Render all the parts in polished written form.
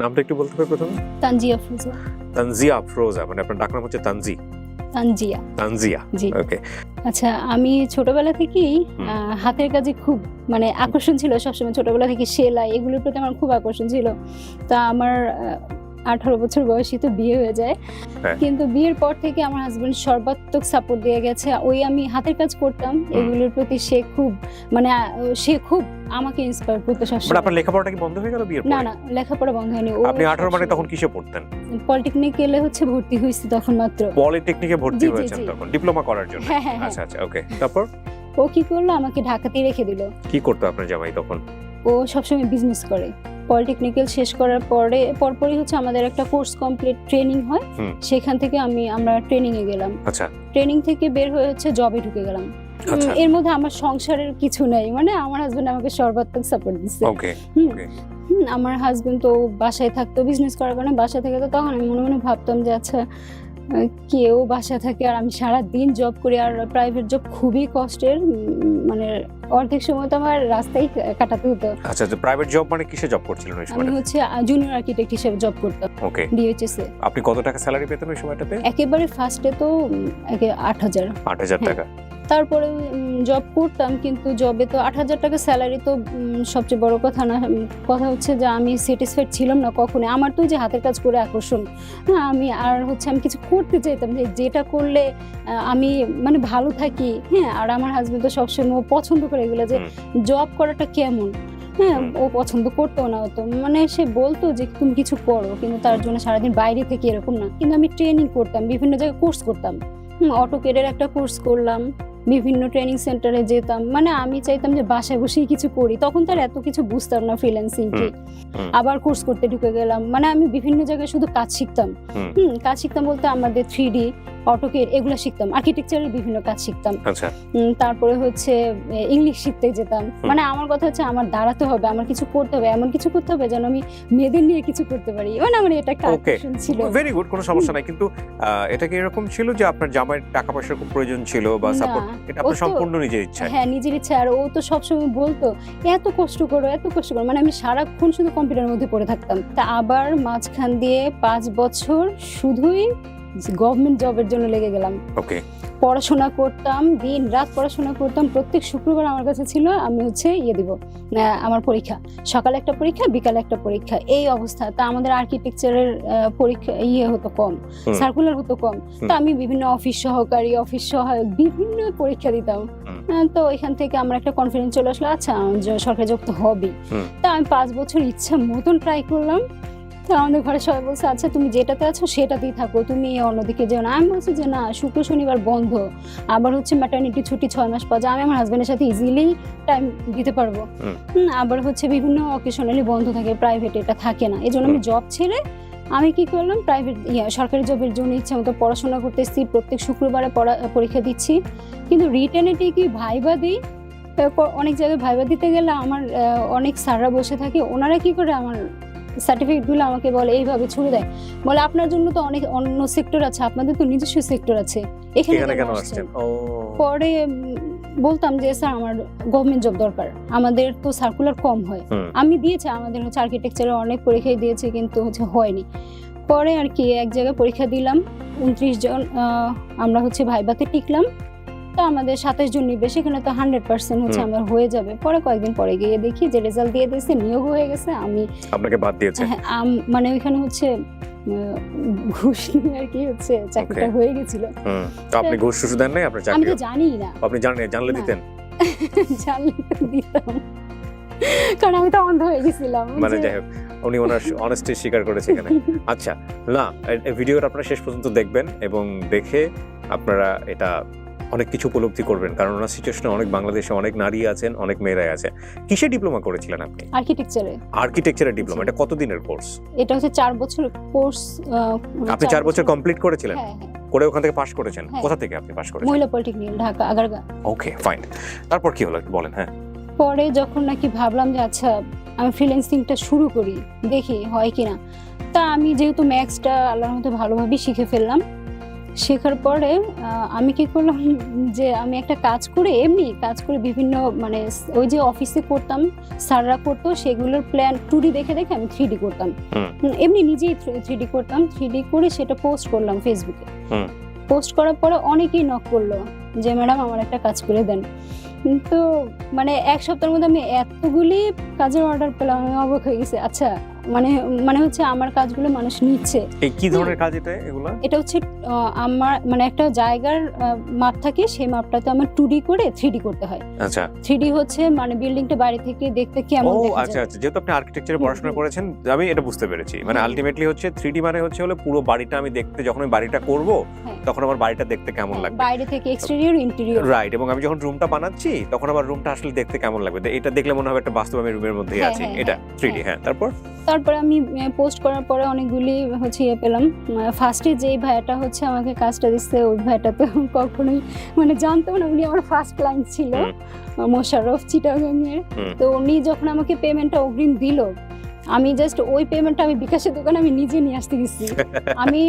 নামটা একটু বলতে পারবে প্রথমে? তানজিয়া আফরোজা। তানজিয়া আফরোজা, মানে আপনার ডাক নাম হচ্ছে তানজি? তানজিয়া। তানজিয়া, জি। ওকে। আচ্ছা, আমি ছোটবেলা থেকেই হাতের কাজে খুব মানে আকর্ষণ ছিল সবসময়। ছোটবেলা থেকে সেলাই এগুলোর প্রতি আমার খুব আকর্ষণ ছিল। তা আমার 18 বছর বয়সে তো বিয়ে হয়ে যায়। হ্যাঁ। কিন্তু বিয়ের পর থেকে আমার হাজবেন্ড সর্বাত্মক সাপোর্ট দিয়ে গেছে। ওই আমি হাতের কাজ করতাম, এগুলোর প্রতি সে খুব মানে সে খুব আমাকে ইন্সপায়ার করতো মানে সবসময়। আপনার লেখাপড়াটা কি বন্ধ হয়ে গেল বিয়ের পরে? না না, লেখাপড়া বন্ধ হয়নি। আপনি 18 মানে তখন কিসে পড়তেন? পলিটেকনিক্যালে ভর্তি হইছি তখন মাত্র। পলিটেকনিকে ভর্তি জি, জি, হয়েছেন জি। তখন ডিপ্লোমা করার জন্য? হ্যাঁ, হ্যাঁ, হ্যাঁ। আচ্ছা আচ্ছা, ওকে। তারপর ও কি করলো, আমাকে ঢাকাতেই রেখে দিল। কি করতো আপনার জামাই তখন? ও সবসময় বিজনেস করে। পলিটেকনিক্যাল শেষ করার পরপরই আমাদের একটা কোর্স কমপ্লিট ট্রেনিং হয়। সেখান থেকে আমরা ট্রেনিং এ গেলাম। আচ্ছা। ট্রেনিং থেকে বের হয়ে জবে ঢুকে গেলাম। আচ্ছা। এর মধ্যে আমার সংসারের কিছু নাই, মানে আমার হাজবেন্ড আমাকে সর্বাত্মক সাপোর্ট দিচ্ছে। ওকে ওকে। আমার হাজবেন্ড তো বাসায় থাকতো, বিজনেস করার কারণে বাসায় থেকে, তো তখন আমি মনে মনে ভাবতাম যে আচ্ছা কেউ বাসা থাকে আর আমি সারা দিন জব করি, আর প্রাইভেট জব খুবই কষ্টের, মানে অর্ধেক সময় তো আমার রাস্তায় কাটাতে হতো। আচ্ছা, তো প্রাইভেট জব মানে কিসে জব করছিলেন ওই আমি সময়টাতে? জুনিয়র আর্কিটেক্ট হিসেবে জব করতাম ওকে। ডিএইচএস এ। আপনি কত টাকা স্যালারি পেতেন ওই সময়টাতে? একেবারে ফার্স্টে তো 8,000। 8,000 টাকা। তারপরে জব করতাম, কিন্তু জবে তো 8,000 টাকা স্যালারি তো সবচেয়ে বড় কথা না। কথা হচ্ছে যে আমি স্যাটিসফাইড ছিলাম না কখনো। আমার তো যে হাতের কাজ করে আকর্ষণ, আমি আর আমি কিছু করতে চাইতাম যে যেটা করলে আমি মানে ভালো থাকি। হ্যাঁ, আর আমার হাজবেন্ড তো সবসময় পছন্দ করে এগুলো, যে জব করাটা কেমন। হ্যাঁ, ও পছন্দ করতো না অত, মানে সে বলতো যে তুমি কিছু করো, কিন্তু তার জন্য সারাদিন বাইরে থেকে এরকম না। কিন্তু আমি ট্রেনিং করতাম, বিভিন্ন জায়গায় কোর্স করতাম। অটোকেডের একটা কোর্স করলাম, বিভিন্ন ট্রেনিং সেন্টারে যেতাম, মানে আমি চাইতাম যে বাসায় বসেই কিছু করি। তখন তার এত কিছু বুঝতাম না ফ্রিল্যান্সিং কি। আবার কোর্স করতে ঢুকে গেলাম, মানে আমি বিভিন্ন জায়গায় শুধু কাজ শিখতাম। কাজ শিখতাম বলতে আমাদের 3D অটোকেড এগুলো শিখতাম, আর্কিটেকচারের বিভিন্ন কাজ শিখতাম। আচ্ছা। তারপরে ইংলিশ শিখতে যেতাম। মানে আমার কথা হচ্ছে আমার দাঁড়াতে হবে, আমার কিছু করতে হবে, এমন কিছু করতে হবে যেন আমি মেয়েদের নিয়ে কিছু করতে পারি। মানে আমার এটা একটা আকর্ষণ ছিল। ভেরি গুড, কোনো সমস্যা নাই। কিন্তু এটা কি এরকম ছিল যে আপনার জামাইয়ের টাকা পয়সার খুব প্রয়োজন ছিল বা সাপোর্ট? এটা আপনার সম্পূর্ণ নিজের ইচ্ছা? হ্যাঁ, নিজের ইচ্ছা। আর ও তো সবসময় বলতো এত কষ্ট করো, এত কষ্ট করো, মানে আমি সারাক্ষণ শুধু কম্পিউটারের মধ্যে পড়ে থাকতাম। তা আবার মাঝখান দিয়ে 5 বছর শুধুই গভর্নমেন্ট জবের জন্য লেগে গেলাম। ওকে। পড়াশোনা করতাম, দিন রাত পড়াশোনা করতাম। প্রত্যেক শুক্রবার আমার কাছে ছিল আমি দিব আমার পরীক্ষা, সকালে একটা পরীক্ষা, বিকালে একটা পরীক্ষা, এই অবস্থা। তা আমাদের আর্কিটেকচারের পরীক্ষা হতো কম, সার্কুলার হতো কম। তো আমি বিভিন্ন অফিস সহকারী, অফিস সহায়ক বিভিন্ন পরীক্ষা দিতাম। তো এখান থেকে আমার একটা কনফিডেন্স চলে আসলো, আচ্ছা সরকারি জব তো হবে। তা আমি 5 বছর ইচ্ছা মতন ট্রাই করলাম। তো আমাদের ঘরে সবাই বলছে আচ্ছা তুমি যেটাতে আছো সেটাতেই থাকো, তুমি অন্যদিকে যেও না। আমি বলছি যে না, শুক্র শনিবার বন্ধ, আবার ম্যাটারনিটি ছুটি 6 মাস পর, আমি আমার হাজবেন্ডের সাথে ইজিলি টাইম দিতে পারবো। আবার বিভিন্ন অকেশনালি বন্ধ থাকে, প্রাইভেট এটা থাকে না। এই জন্য আমি জব ছেড়ে আমি কি করলাম, প্রাইভেট সরকারি জবের জন্য ইচ্ছা মতো পড়াশোনা করতেছি। প্রত্যেক শুক্রবারে পরীক্ষা দিচ্ছি, কিন্তু রিটেনে কি ভাইবা দিই। অনেক জায়গায় ভাইবা দিতে গেলে আমার অনেক স্যাররা বসে থাকে, ওনারা কি করে আমার সার্টিফিকেটগুলো আমাকে বলে এইভাবে ছুড়ে দেয়, বলে আপনার জন্য তো অনেক অন্য সেক্টর আছে, আপনাদের তো নিজস্ব সেক্টর আছে, এখানে কেন আসছেন? পরে বলতাম যে স্যার আমার গভর্নমেন্ট জব দরকার, আমাদের তো সার্কুলার কম হয়। আমি দিয়েছি, আমাদের আর্কিটেকচারের অনেক পরীক্ষায় দিয়েছি, কিন্তু হয়নি। পরে আর কি এক জায়গায় পরীক্ষা দিলাম, 29 জন আমরা ভাইবাতে টিকলাম। তো আমাদের 27 জন নিবে, সেখানে তো 100% আমার হয়ে যাবে। পরে কয়েকদিন পরে গিয়ে দেখি যে রেজাল্ট দিয়ে দিয়েছে, নিয়োগ হয়ে গেছে। আমি আপনাকে বাদ দিয়েছে? হ্যাঁ, মানে ওইখানে ঘুষ নিয়ে আর কি চাকরিটা হয়ে গেছিল। তো আপনি ঘুষ শুধু দেন নাই, আপনার চাকরি? আমি তো জানি না। আপনি জানেন? জানলে দিতেন? জানলে তো দিতাম, কারণ আমি তো অন্ধ হয়ে গেছিলাম। মানে যাই হোক, উনি ওনার অনেস্টি স্বীকার করেছে এখানে। আচ্ছা, না, ভিডিওটা আপনারা শেষ পর্যন্ত দেখবেন এবং দেখে আপনারা এটা অনেক কিছু উপলব্ধি করবেন, কারণ ওনার সিচুয়েশনে অনেক বাংলাদেশে অনেক নারী আছেন, অনেক মেয়েরাই আছে। কিসে ডিপ্লোমা করেছিলেন আপনি? আর্কিটেকচারে। আর্কিটেকচারের ডিপ্লোমা, এটা কতদিনের কোর্স? এটা 4 বছর কোর্স। আপনি 4 বছর কমপ্লিট করেছিলেন? হ্যাঁ, করে ওখান থেকে পাস করেছেন? কোথা থেকে আপনি পাস করেছেন? মহিলা পলিটেকনিক, ঢাকা আগারগাঁ। ওকে, ফাইন। তারপর কি হলো বলেন। হ্যাঁ, পরে যখন নাকি ভাবলাম যে আচ্ছা আমি ফ্রিল্যান্সিংটা শুরু করি, দেখি হয় কিনা। তা আমি যেহেতু ম্যাথসটা আল্লাহর মধ্যে ভালোভাবে শিখে ফেললাম, শেখার পরে আমি কি করলাম যে আমি একটা কাজ করে এমনি কাজ করে বিভিন্ন মানে ওই যে অফিসে করতাম স্যাররা করতো সেগুলোর প্ল্যান 2D দেখে দেখে আমি 3D করতাম। এমনি নিজেই 3D করতাম, 3D করে সেটা পোস্ট করলাম ফেসবুকে। পোস্ট করার পরে অনেকেই নক করলো যে ম্যাডাম আমার একটা কাজ করে দেন। তো মানে এক সপ্তাহের মধ্যে আমি এতগুলি কাজের অর্ডার পেলাম, আমি অবাক হয়ে গেছি। আচ্ছা মানে হচ্ছে আমার কাজগুলো মানুষ নিচ্ছে। এই কি ধরনের কাজ এগুলা? এটা হচ্ছে আমার মানে একটা জায়গার মাপ থাকে, সেই মাপটাতে আমার 2D করে 3D করতে হয়। আচ্ছা 3D হচ্ছে মানে বিল্ডিংটা বাইরে থেকে দেখতে কেমন দেখা যায়। আচ্ছা আচ্ছা, যেহেতু আপনি আর্কিটেকচারে পড়াশোনা করেছেন আমি এটা বুঝতে পেরেছি। মানে আলটিমেটলি হচ্ছে 3D মানে হচ্ছে হলো পুরো বাড়িটা আমি দেখতে, যখন আমি বাড়িটা করব তখন আমার বাড়িটা দেখতে কেমন লাগবে, বাইরে থেকে এক্সটেরিয়র ইন্টেরিয়র, রাইট। এবং আমি যখন রুমটা বানাচ্ছি তখন আমার রুমটা আসলে দেখতে কেমন লাগবে, এটা দেখলে মনে হবে একটা বাস্তব আমি রুমের মধ্যেই আছি। এটা 3D। হ্যাঁ, তারপরে আমি পোস্ট করার পরে অনেকগুলি হচ্ছে পেলাম। ফার্স্টে যেই ভাইয়াটা হচ্ছে আমাকে কাজটা দিচ্ছে, ওই ভাইয়াটা তো কখনোই মানে জানতাম না, উনি আমার ফার্স্ট ক্লায়েন্ট ছিল, মোশাররফ চিটাগাং এর। তো উনি যখন আমাকে পেমেন্টটা অগ্রিম দিল, আমি জাস্ট ওই পেমেন্টটা আমি বিকাশের দোকানে আমি নিজে নিয়ে আসতে গেছি। আমি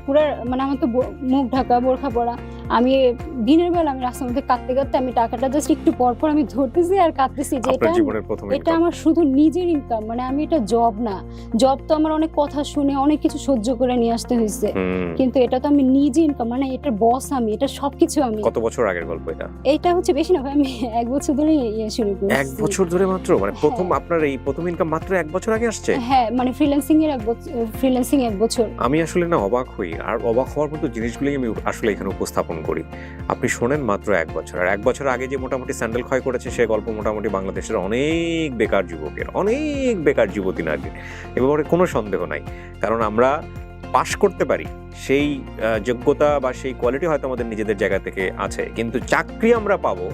পুরো মানে আমার তো মুখ ঢাকা বোরখা পরা, আমি দিনের বেলা আমি রাস্তার মধ্যে কাঁদতে কাঁদতে আমি টাকাটা জাস্ট একটু পর পর আমি ধরতেছি আর কাঁদতেছি যে এটা আমার শুধু নিজের ইনকাম, মানে আমি এটা জব না। জব তো আমার অনেক কথা শুনে অনেক কিছু সহ্য করে নিয়ে আসতে হয়েছে, কিন্তু এটা তো আমি নিজে ইনকাম, মানে এটার বস আমি, এটা সবকিছু আমি। কত বছর আগের গল্প এটা? এটা হচ্ছে বেশি না ভাই, আমি 1 বছর ধরে শুরু করেছি। 1 বছর ধরে মাত্র? মানে প্রথম আপনার এই প্রথম ইনকাম মাত্র 1 বছর আগে আসছে? হ্যাঁ, মানে ফ্রিল্যান্সিং 1 বছর। আমি আসলে না অবাক হই, আর অবাক হওয়ার মতো জিনিসগুলোই আমি আসলে এখানে উপস্থাপন করি। আপনি শোনেন মাত্র 1 বছর, আর 1 বছর আগে যে মোটামুটি স্যান্ডেল ক্ষয় করেছে সে গল্প মোটামুটি বাংলাদেশের অনেক বেকার যুবকের, অনেক বেকার যুবতী নারীর, এ ব্যাপারে কোনো সন্দেহ নাই। কারণ আমরা পাশ করতে পারি, সেই যোগ্যতা বা সেই কোয়ালিটি হয়তো আমাদের নিজেদের জায়গা থেকে আছে, কিন্তু চাকরি আমরা পাবো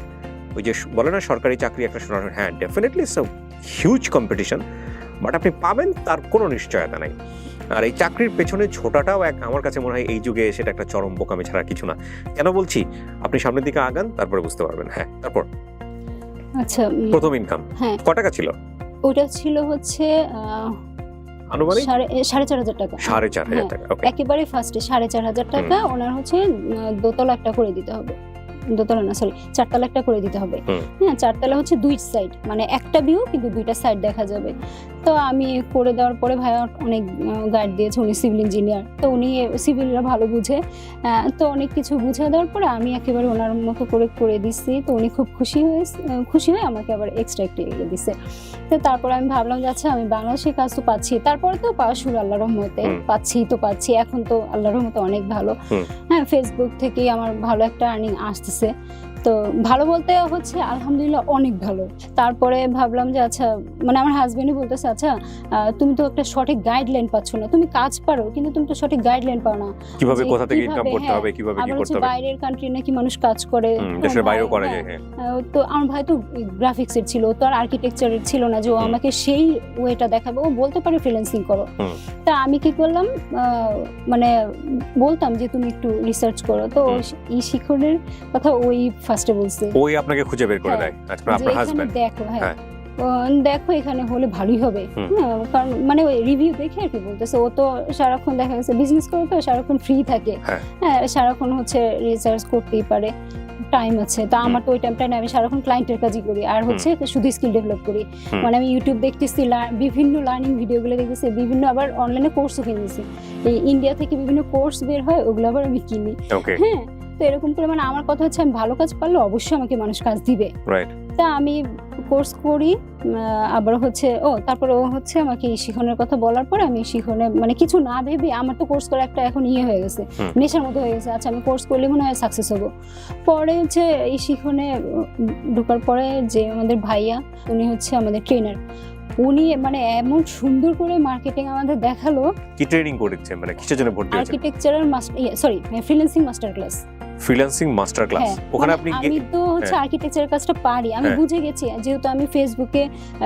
ওই যে বলে না সরকারি চাকরি একটা শোনার, হ্যাঁ definitely it's a huge competition, but আপনি পাবেন তার কোনো নিশ্চয়তা নাই। আর এই চাকরির পেছনে ছোটাটাও আমার কাছে মনে হয় এই যুগে সেটা একটা চরম বোকামি ছাড়া কিছু না। কেন বলছি, আপনি সামনের দিকে আগান তারপরে বুঝতে পারবেন। হ্যাঁ, তারপর আচ্ছা, প্রথম ইনকাম কত টাকা ছিল? ওটা ছিল হচ্ছে আনুমানিক 4,500 টাকা। 4,500 টাকা, ওকে। একেবারে ফার্স্টে 4,500 টাকা ওনার হচ্ছে দোতলা একটা করে দিতে হবে, দোতলা না সরি 4 তলা একটা করে দিতে হবে। হ্যাঁ, 4 তলা হচ্ছে 2 সাইড, মানে একটা ভিউ কিন্তু 2টা সাইড দেখা যাবে। তো আমি করে দেওয়ার পরে ভাইয়া অনেক গাইড দিয়েছে, উনি সিভিল ইঞ্জিনিয়ার, তো উনি সিভিলরা ভালো বুঝে, তো অনেক কিছু বুঝে দেওয়ার পরে আমি একেবারে ওনার মতো করে দিচ্ছি। তো উনি খুব খুশি হয়ে আমাকে আবার এক্সট্রা একটা দিচ্ছে। তো তারপরে আমি ভাবলাম যে আচ্ছা আমি বাংলাদেশের কাজ তো পাচ্ছি, তারপরে তো পাওয়া শুরু আল্লাহর রহমতে, পাচ্ছি এখন তো আল্লাহর রহমতে অনেক ভালো। হ্যাঁ, ফেসবুক থেকেই আমার ভালো একটা আর্নিং আসতেছে। তো ভালো বলতে হচ্ছে আলহামদুলিল্লাহ অনেক ভালো। তারপরে ভাবলাম যে আচ্ছা মানে আমার হাজবেন্ডই বলতেছে আচ্ছা তুমি তো একটা সঠিক গাইডলাইন পাচ্ছ না, তুমি কাজ পারো কিন্তু তুমি তো সঠিক গাইডলাইন পাও না, কিভাবে কোথা থেকে ইনকাম করতে হবে, কিভাবে কি করতে হবে। বাইরের কান্ট্রি নাকি মানুষ কাজ করে, দেশের বাইরেও করা যায়। তো আমার ভাই তো গ্রাফিক্সের ছিল, তো আর আর্কিটেকচারের ছিল না যে ও আমাকে সেই ওয়েটা দেখাবে, ও বলতে পারে ফ্রিল্যান্সিং করো। তা আমি কি করলাম, মানে বলতাম যে তুমি একটু রিসার্চ করো। তো এই শিখনের কথা ওই ফার্স্টে বলছে, ওই আপনাকে খুঁজে বের করে দেয় আপনার হাজবেন্ড। দেখো এখানে হলে ভালোই হবে, কারণ মানে ওই রিভিউ দেখে আর কি বলতেছে। ও তো সারাক্ষণ দেখা গেছে বিজনেস করে, তো সারাক্ষণ ফ্রি থাকে, হ্যাঁ সারাক্ষণ হচ্ছে রিসার্চ করতেই পারে, টাইম আছে। তা আমার তো ওই টাইমটা না, আমি সারাক্ষণ ক্লায়েন্টের কাজই করি আর হচ্ছে শুধু স্কিল ডেভেলপ করি। মানে আমি ইউটিউব দেখতেছি, বিভিন্ন লার্নিং ভিডিওগুলো দেখতেছি, বিভিন্ন আবার অনলাইনে কোর্সও কিনেছি, এই ইন্ডিয়া থেকে বিভিন্ন কোর্স বের হয়, ওগুলো আবার আমি কিনি। হ্যাঁ, তো এরকম করে মানে আমার কথা হচ্ছে আমি ভালো কাজ পারলে অবশ্যই আমাকে মানুষ কাজ দিবে। তা আমি কোর্স করি, আবার হচ্ছে তারপরে ও হচ্ছে আমাকে এই শিখনের কথা বলার পরে আমি শিখনে মানে কিছু না ভেবে, আমার তো কোর্স করা একটা এখন হয়ে গেছে, নেশার মতো হয়ে গেছে। আচ্ছা আমি কোর্স করলে মনে হয় সাকসেস হবো। পরে হচ্ছে এই শিখনে ঢোকার পরে যে আমাদের ভাইয়া, উনি হচ্ছে আমাদের ট্রেনার, উনি মানে এমন সুন্দর করে মার্কেটিং আমাদের দেখালো। কি ট্রেনিং করেছেন, মানে কিসের জন্য ভর্তি হয়েছেন? Architectural freelancing master class. Freelancing master class, ওখানে আপনি আমি তো হচ্ছে আর্কিটেকচারের কাজটা পারি, আমি বুঝে গেছি, যেহেতু আমি ফেসবুকে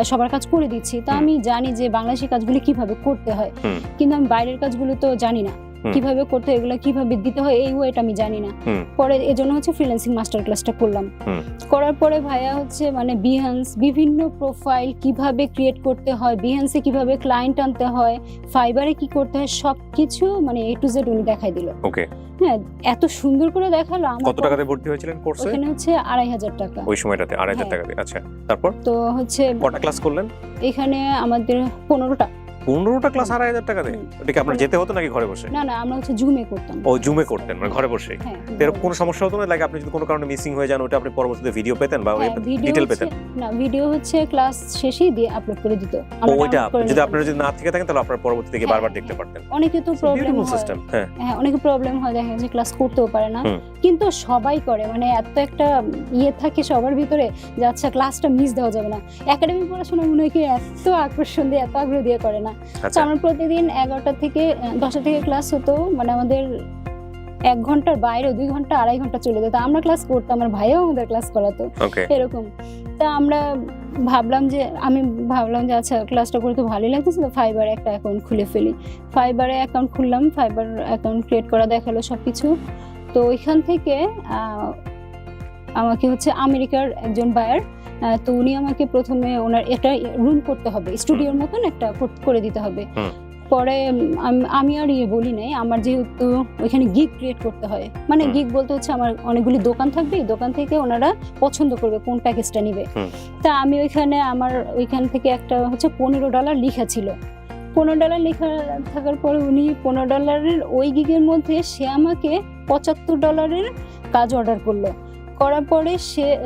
সবার কাজ করে দিচ্ছি, তো আমি জানি যে বাংলাদেশি কাজগুলো কিভাবে করতে হয়, কিন্তু আমি বাইরের কাজগুলো তো জানি না। কিভাবে করতে হয়, এগুলো কিভাবে দিতে হয়, এই ওয়েটা আমি জানি না। পরে এজন্য হচ্ছে ফ্রিল্যান্সিং মাস্টার ক্লাসটা করলাম। করার পরে ভাইয়া হচ্ছে মানে বিহান্স বিভিন্ন প্রোফাইল কিভাবে ক্রিয়েট করতে হয়, বিহান্সে কিভাবে ক্লায়েন্ট আনতে হয়, ফাইবারে কি করতে হয়, সবকিছু মানে A to Z উনি দেখাই দিল। ওকে, হ্যাঁ, এত সুন্দর করে দেখালো। কত টাকাতে ভর্তি হয়েছিলেন কোর্সে? ওখানে হচ্ছে 2,500 টাকা ওই সময়টাতে 2,500 টাকা দিয়ে। আচ্ছা, তারপর তো হচ্ছে কটা ক্লাস করলেন? এখানে আমাদের 15টা 15টা ক্লাস 2,500 টাকা দিয়ে? এটা কি আপনার যেতে হতো নাকি ঘরে বসে? না আমরা হচ্ছে জুমে করতাম। ও, জুমে করতেন, মানে ঘরে বসে। হ্যাঁ, এরকম কোনো সমস্যা হতো না, লাইক আপনি যদি কোনো কারণে মিসিং হয়ে যান ওটা আপনি পরবর্তীতে ভিডিও পেতেন বা ডিটেইল পেতেন? না, ভিডিও হচ্ছে ক্লাস শেষেই দিয়ে আপলোড করে দিত। ওইটা যদি আপনারা যদি না থেকে থাকেন তাহলে আপনারা পরবর্তী থেকে বারবার দেখতে পারতেন। অনেকে তো প্রবলেম হয়, সিস্টেম। হ্যাঁ, অনেকে প্রবলেম হয়, দেখা যায় ক্লাস করতেও পারে না, কিন্তু সবাই করে। মানে এত একটা থাকে সবার ভিতরে যে আচ্ছা ক্লাসটা মিস দেওয়া যাবে না। একাডেমিক পড়াশোনা মনে হয় কি এত আকর্ষণ দিয়ে, এত আগ্রহ দিয়ে করে না। তো আমরা প্রতিদিন 11টা থেকে 10টা থেকে ক্লাস হতো, মানে আমাদের 1 ঘন্টার বাইরে 2 ঘন্টা 2.5 ঘন্টা চলে যেত। আমরা ক্লাস করতাম, আমার ভাইও আমাদের ক্লাস করাতো এরকম। তা আমি ভাবলাম যে আচ্ছা ক্লাসটা করে তো ভালোই লাগতেছে, তো ফাইবারে একটা অ্যাকাউন্ট খুলে ফেলি। ফাইবারে অ্যাকাউন্ট খুললাম, ফাইবার অ্যাকাউন্ট ক্রিয়েট করা দেখালো সবকিছু। তো ওইখান থেকে আমাকে হচ্ছে আমেরিকার একজন বায়ার, তো উনি আমাকে প্রথমে ওনার একটা রুম করতে হবে, স্টুডিওর মতন একটা করে দিতে হবে। পরে আমি আর বলি নাই, আমার যেহেতু ওইখানে গিগ ক্রিয়েট করতে হয়, মানে গিগ বলতে হচ্ছে আমার অনেকগুলি দোকান থাকবে, এই দোকান থেকে ওনারা পছন্দ করবে কোন প্যাকেজটা নিবে। তা আমি ওইখান থেকে একটা হচ্ছে $15 লেখা ছিল। $15 লেখা থাকার পরে উনি $15 ওই গিগের মধ্যে সে আমাকে $75 কাজ অর্ডার করলো। করার পরে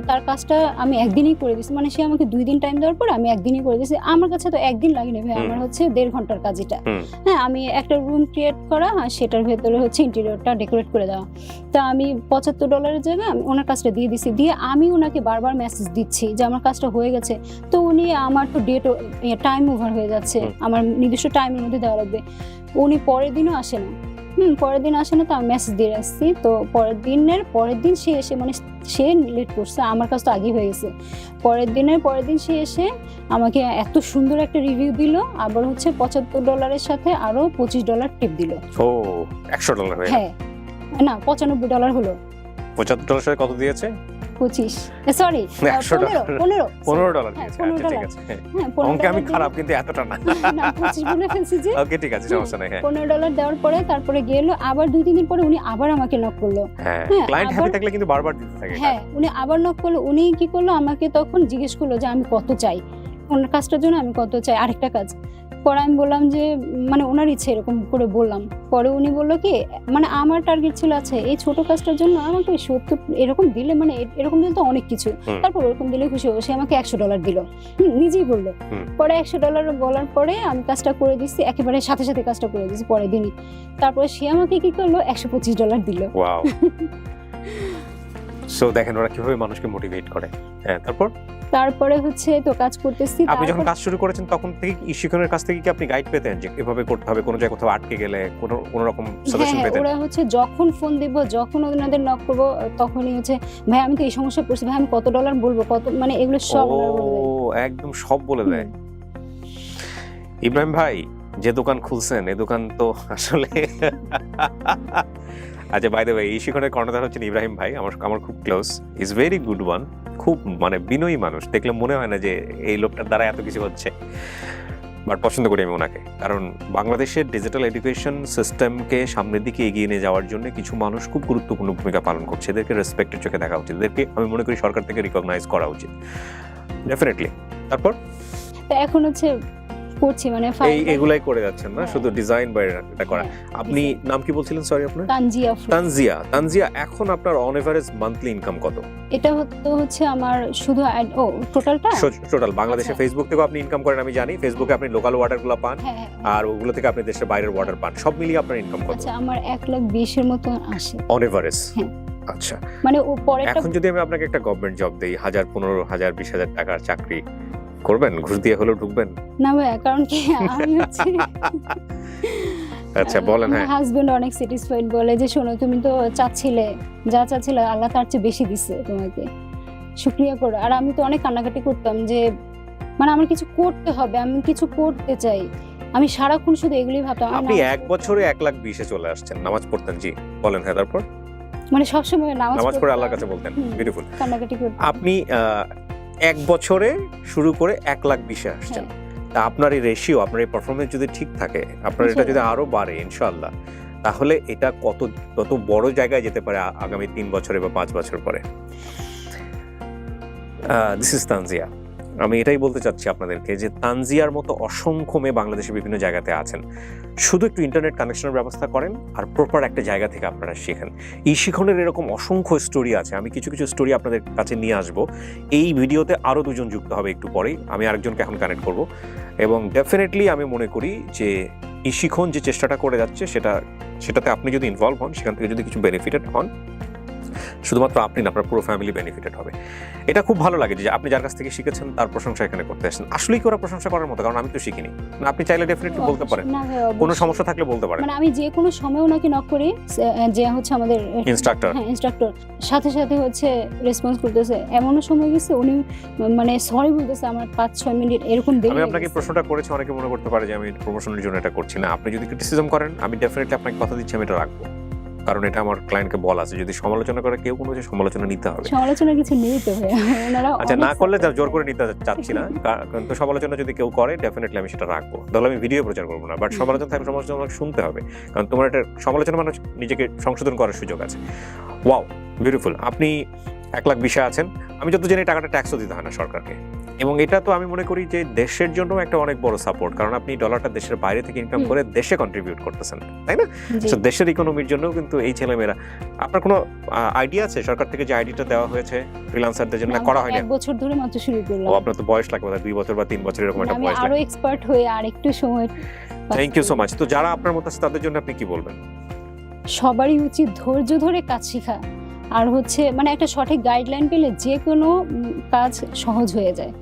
তার কাজটা আমি একদিনই করে দিয়েছি, মানে সে আমাকে 2 দিন টাইম দেওয়ার পর আমি একদিনই করে দিয়েছি। আমার কাছে তো একদিন লাগেনি ভাই, আমার হচ্ছে 1.5 ঘন্টার কাজ এটা। হ্যাঁ, আমি একটা রুম ক্রিয়েট করা, সেটার ভেতরে হচ্ছে ইন্টেরিয়রটা ডেকোরেট করে দেওয়া। তা আমি $75 জায়গায় আমি ওনার কাজটা দিয়ে দিছি, দিয়ে আমি ওনাকে বারবার মেসেজ দিচ্ছি যে আমার কাজটা হয়ে গেছে। তো উনি আমার তো টাইম ওভার হয়ে যাচ্ছে, আমার নির্দিষ্ট টাইমের মধ্যে দেওয়া লাগবে। উনি পরের দিনও আসে না। পরের দিন আসে না, তো আমি মেসেজ দিয়ে আসছি। তো পরের দিন সে এসে, মানে সে লেট করছে, আমার কাজ তো আগেই হয়ে গেছে। পরের দিন সে এসে আমাকে এত সুন্দর একটা রিভিউ দিল, আবার হচ্ছে $75 সাথে আরো $25 টিপ দিল। ও, $100 হয়ে? হ্যাঁ, না $95 হলো। $75 সাথে কত দিয়েছে? 25, সরি $15 দিয়েছে। আচ্ছা, ঠিক আছে। অঙ্কে আমি খারাপ, কিন্তু এতটা না। 25 বলে ফেলছি যে। ওকে, ঠিক আছে, সমস্যা নাই। হ্যাঁ, $15 দেওয়ার পরে তারপরে গেল, আবার 2-3 দিন পরে উনি আবার আমাকে নক করলো। হ্যাঁ, ক্লায়েন্ট হ্যাপি থাকলে কিন্তু বারবার দিতে থাকে। হ্যাঁ, উনি আবার নক করলো। উনি কি করলো, আমাকে তখন জিজ্ঞেস করলো যে আমি কত চাই, ওনার কাজটার জন্য আমি কত চাই, আরেকটা কাজ। পরে আমি বললাম যে মানে ওনার ইচ্ছে, এরকম করে বললাম। পরে উনি বললো কি, মানে আমার টার্গেট ছিল আছে এই ছোট কাজটার জন্য আমাকে 70 এরকম দিলে, মানে এরকম দিলে তো অনেক কিছু, তারপর ওরকম দিলে খুশি হবে। সে আমাকে $100 দিল, নিজেই বললো। পরে $100 বলার পরে আমি কাজটা করে দিচ্ছি, একেবারে সাথে সাথে কাজটা করে দিচ্ছি পরের দিনই। তারপরে সে আমাকে কি করলো, $125 দিল। ওয়াও। সো দেখেন ওরা কিভাবে মানুষকে মোটিভেট করে। হ্যাঁ, তারপরে হচ্ছে তো কাজ করতেছি। আপনি যখন কাজ শুরু করেছেন তখন থেকে শিক্ষকের কাছ থেকে কি আপনি গাইড পেতেন যে এভাবে করতে হবে, কোনো জায়গায় কোথাও আটকে গেলে কোনো রকম সাজেশন পেতেন? ওরা হচ্ছে যখন ফোন দিব, যখন ওনাদের নক করব, তখনই হচ্ছে ভাই আমি তো এই সমস্যা পড়ছি, ভাই আমি কত ডলার বলবো, কত, মানে এগুলো সব ওরা বলে দেয়। ও, একদম সব বলে দেয়। ইব্রাহিম ভাই যে দোকান খুলছেন, এই দোকান তো আসলে আচ্ছা, বাই দ্য ওয়ে, এই শিক্ষকের কর্ণধার হচ্ছেন ইব্রাহিম ভাই, আমার খুব close, is very good one, খুব মানে বিনয়ী মানুষ। দেখলে মনে হয় না যে এই লোকটার দ্বারা এত কিছু হচ্ছে, বাট পছন্দ করি আমি ওনাকে। কারণ বাংলাদেশের ডিজিটাল এডুকেশন সিস্টেমকে সামনের দিকে এগিয়ে নিয়ে যাওয়ার জন্য কিছু মানুষ খুব গুরুত্বপূর্ণ ভূমিকা পালন করছে। এদেরকে রেসপেক্টের চোখে দেখা উচিত, এদেরকে আমি মনে করি সরকার থেকে রিকগনাইজ করা উচিত, ডেফিনেটলি। তারপর এখন হচ্ছে করছি, মানে এগুলাই করে যাচ্ছেন না, শুধু ডিজাইন বা এটা করা। আপনি নাম কি বলছিলেন? সরি, আপনার? তানজিয়া। এখন আপনার অন এভারেজ মান্থলি ইনকাম কত? এটা হচ্ছে আমার শুধু টোটাল বাংলাদেশে ফেসবুক থেকে আপনি ইনকাম করেন আমি জানি, ফেসবুকে আপনি লোকাল অর্ডারগুলো পান, আর ওগুলো থেকে আপনি দেশের বাইরের অর্ডার পান, সব মিলিয়ে আপনার ইনকাম কত? আচ্ছা, আমার 1,20,000 এর মতো আসে অন এভারেজ। আচ্ছা, মানে পরে এখন যদি আমি আপনাকে একটা গভর্নমেন্ট জব দেই, 1,000, 15,000, 20,000 টাকার চাকরি করবেন? ঘুষ দিয়ে হলেও ঢুকবেন? না ভাই, কারণ কি আমি হচ্ছে আচ্ছা, বলেন। হ্যাঁ, হাজবেন্ড অনেক স্যাটিসফাইড, বলে যে শোনো তুমি তো চাচ্ছিলে, যা চাচ্ছিলে আল্লাহ তার চেয়ে বেশি দিচ্ছে, তোমাকে শুকরিয়া করো। আর আমি তো অনেক কান্নাকাটি করতাম যে মানে আমার কিছু করতে হবে, আমি কিছু করতে চাই, আমি সারাক্ষণ শুধু এগুলি ভাবতাম। আমি আপনি নামাজ এক বছরে 1,20,000-এ চলে আসছেন, নামাজ পড়তেন, জি বলেন। হ্যাঁ, তারপর মানে সবসময় নামাজ নামাজ পড়ে পড়তাম, আল্লাহর কাছে বলতেন, বিউটিফুল। কান্নাকাটি করতাম। আপনি 1 বছরে শুরু করে 1,20,000-এ আসছেন। তা আপনার এই রেশিও, আপনার এই পারফরমেন্স যদি ঠিক থাকে, আপনার এটা যদি আরো বাড়ে ইনশাআল্লাহ, তাহলে এটা কত বড় জায়গায় যেতে পারে আগামী 3 বছরে বা 5 বছর পরে। This is তানজিয়া। আমি এটাই বলতে চাচ্ছি আপনাদেরকে যে তানজিয়ার মতো অসংখ্য মেয়ে বাংলাদেশের বিভিন্ন জায়গাতে আছেন। শুধু একটু ইন্টারনেট কানেকশনের ব্যবস্থা করেন আর প্রপার একটা জায়গা থেকে আপনারা শেখেন। এই শিখনের এরকম অসংখ্য স্টোরি আছে। আমি কিছু কিছু স্টোরি আপনাদের কাছে নিয়ে আসব। এই ভিডিওতে আরও 2 জন যুক্ত হবে একটু পরেই। আমি আরেকজনকে এখন কানেক্ট করব এবং ডেফিনেটলি আমি মনে করি যে এই শিখন যে চেষ্টাটা করে যাচ্ছে সেটাতে আপনি যদি ইনভলভ হন, সেখান থেকে যদি কিছু বেনিফিটেড হন, শুধুমাত্র আপনি না, আপনার পুরো ফ্যামিলি বেনিফিটেড হবে। এটা খুব ভালো লাগে যে আপনি যার কাছ থেকে শিখেছেন তার প্রশংসা এখানে করতে আসেন। আসলেই কি ওরা প্রশংসা করার মতো? কারণ আমি তো শিখিনি না। আপনি চাইলে ডেফিনেটলি বলতে পারেন, না ভাই, কোনো অবশ্যই। সমস্যা থাকলে বলতে পারেন। মানে আমি যে কোনো সময় ওনাকে নক করি, যে হচ্ছে আমাদের ইনস্ট্রাক্টর, হ্যাঁ ইনস্ট্রাক্টর, সাথে সাথে হচ্ছে রেসপন্স করতেছে। এমনও সময় গেছে উনি মানে সরি বলতেছে আমার 5-6 মিনিট এরকম দেরি আমি হয়ে আপনাকে গেছে। প্রশ্নটা করেছি, অনেকে মনে করতে পারে যে আমি প্রমোশনের জন্য এটা করছি না। আপনি যদি ক্রিটিসিজম করেন, আমি ডেফিনেটলি আপনাকে কথা দিচ্ছি আমি এটা রাখবো, কারণ এটা আমার ক্লায়েন্টকে বলা আছে যদি সমালোচনা করে কেউ, কোনো সমালোচনা নিতে হবে। সমালোচনা কিছু নেই তো ভাই, ওনারা আচ্ছা, অনেক না করলে support জোর করে। করে নিতে চাচ্ছি না, কিন্তু সমালোচনা যদি কেউ করে ডেফিনেটলি আমি সেটা রাখবো। তাহলে আমি ভিডিও প্রচার করবো না, বাট সমালোচনা থাকলে সমালোচনা আমাকে শুনতে হবে, কারণ তোমার এটা সমালোচনা মানে নিজেকে সংশোধন করার সুযোগ আছে। Wow, beautiful. আপনি 1,20,000 আছেন। আমি যত জানি টাকাটা ট্যাক্সও দিতে হয় না সরকারকে, এবং এটা তো আমি মনে করি যে দেশের জন্য একটা অনেক বড় সাপোর্ট, কারণ আপনি ডলারটা দেশের বাইরে থেকে ইনকাম করে দেশে কন্ট্রিবিউট করতেছেন, তাই না? জি। So, দেশের ইকোনমির জন্য কিন্তু এই ছেলেমেয়েরা, আপনার কোনো আইডিয়া আছে সরকার থেকে যে আইডিটা দেওয়া হয়েছে ফ্রিল্যান্সারদের জন্য? না, করা হয়নি? 1 বছর ধরে মাত্র শুরু করলাম। ও, আপনার তো বয়স লাগবে, 2 বছর বা 3 বছর এরকম একটা আমি বয়স আরো লাগে। এক্সপার্ট হয়ে আর একটু সময় থ্যাংক ইউ সো মাচ। তো যারা আপনার মতো আছে তাদের জন্য আপনি কি বলবেন? সবারই উচিত ধৈর্য ধরে কাজ শেখা, আর হচ্ছে মানে একটা সঠিক গাইডলাইন পেলে যে কোনো কাজ সহজ হয়ে যায়।